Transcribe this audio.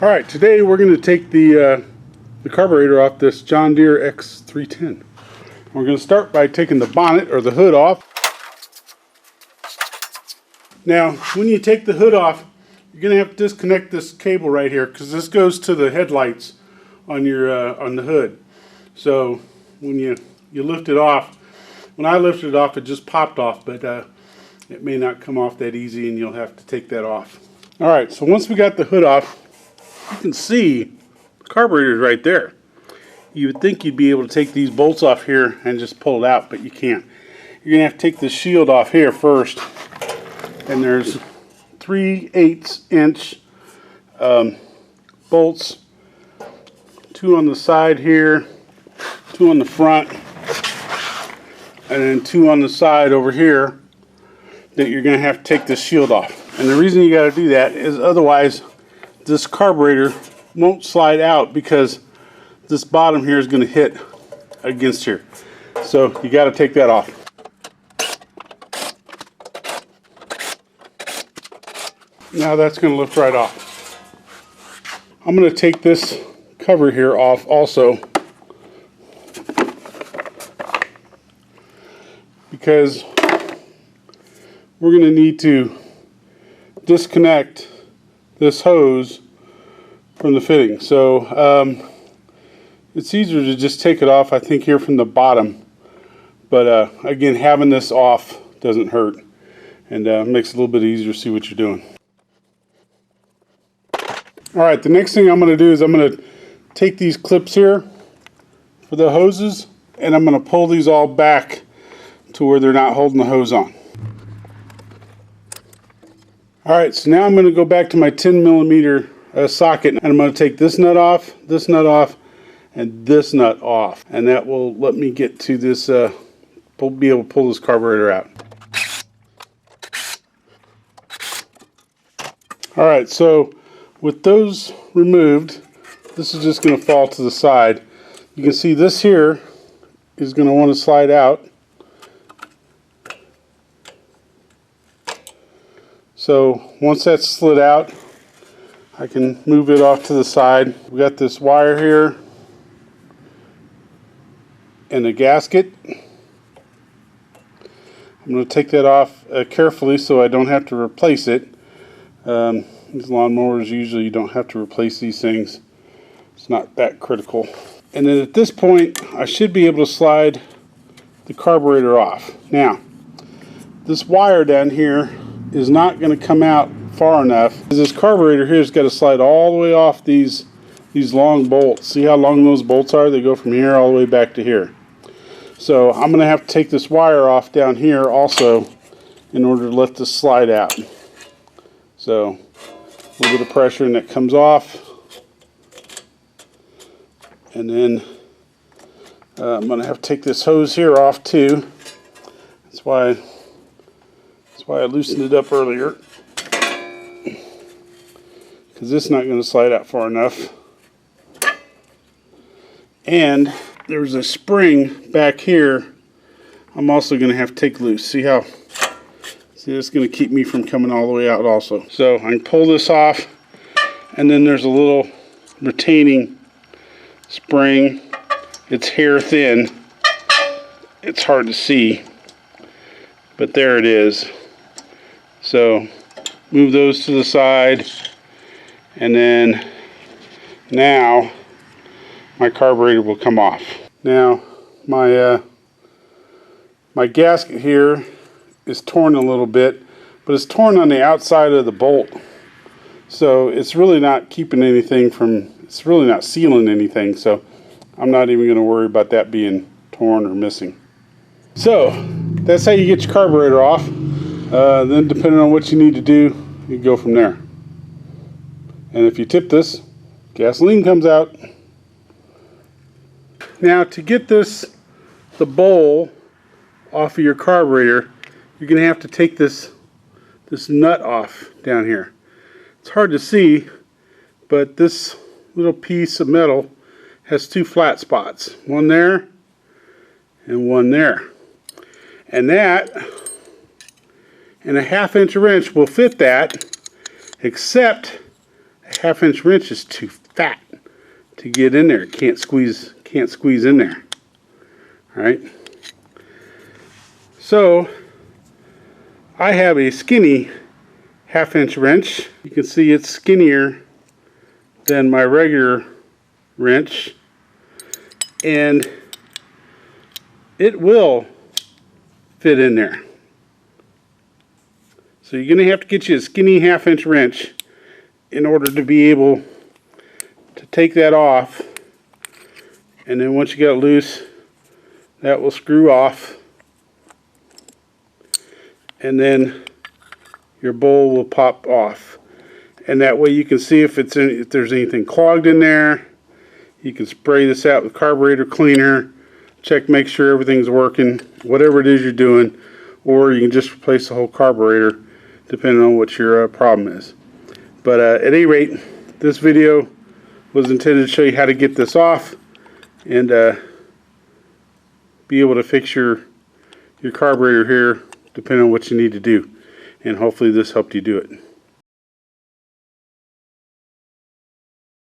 Alright, today we're going to take the carburetor off this John Deere X310. We're going to start by taking the bonnet or the hood off. Now, when you take the hood off, you're going to have to disconnect this cable right here because this goes to the headlights on your on the hood. So when you lift it off, when I lifted it off, it just popped off, but it may not come off that easy, and you'll have to take that off. Alright, so once we got the hood off, you can see the carburetor is right there. You would think you'd be able to take these bolts off here and just pull it out, but you can't. You're going to have to take the shield off here first. And there's 3/8 inch bolts, 2 on the side here, 2 on the front, and then 2 on the side over here that you're going to have to take the shield off. And the reason you got to do that is otherwise this carburetor won't slide out because this bottom here is going to hit against here. So you got to take that off. Now that's going to lift right off. I'm going to take this cover here off also, because we're going to need to disconnect this hose from the fitting. So it's easier to just take it off, I think, here from the bottom. But again, having this off doesn't hurt, and makes it a little bit easier to see what you're doing. Alright, the next thing I'm going to do is I'm going to take these clips here for the hoses, and I'm going to pull these all back to where they're not holding the hose on. Alright, so now I'm going to go back to my 10mm socket, and I'm going to take this nut off, and this nut off. And that will let me get to this, be able to pull this carburetor out. Alright, so with those removed, this is just going to fall to the side. You can see this here is going to want to slide out. So once that's slid out, I can move it off to the side. We got this wire here and a gasket. I'm going to take that off carefully so I don't have to replace it. These lawnmowers, usually you don't have to replace these things. It's not that critical. And then at this point, I should be able to slide the carburetor off. Now, this wire down here is not going to come out far enough. This carburetor here has got to slide all the way off these long bolts. See how long those bolts are? They go from here all the way back to here. So I'm going to have to take this wire off down here also in order to let this slide out. So a little bit of pressure and it comes off. And then I'm going to have to take this hose here off too. That's why I loosened it up earlier, because this is not going to slide out far enough. And there's a spring back here I'm also going to have to take loose. See this is going to keep me from coming all the way out also. So I can pull this off, and then there's a little retaining spring. It's hair thin. It's hard to see, but there it is. So move those to the side, and then now my carburetor will come off. Now my gasket here is torn a little bit, but it's torn on the outside of the bolt. So it's really not keeping anything from, it's really not sealing anything, so I'm not even going to worry about that being torn or missing. So that's how you get your carburetor off. Then depending on what you need to do, you go from there. And if you tip this, gasoline comes out. Now to get the bowl off of your carburetor, you're going to have to take this nut off down here. It's hard to see, but this little piece of metal has 2 flat spots. One there and one there. And that and a 1/2 inch wrench will fit that, except a 1/2-inch wrench is too fat to get in there. It can't squeeze in there. All right. So I have a skinny 1/2-inch wrench. You can see it's skinnier than my regular wrench, and it will fit in there. So you're going to have to get you a skinny 1/2-inch wrench in order to be able to take that off, and then once you get it loose, that will screw off, and then your bowl will pop off, and that way you can see if there's anything clogged in there. You can spray this out with carburetor cleaner, make sure everything's working, whatever it is you're doing, or you can just replace the whole carburetor depending on what your problem is. But at any rate, this video was intended to show you how to get this off and be able to fix your carburetor here depending on what you need to do. And hopefully this helped you do it.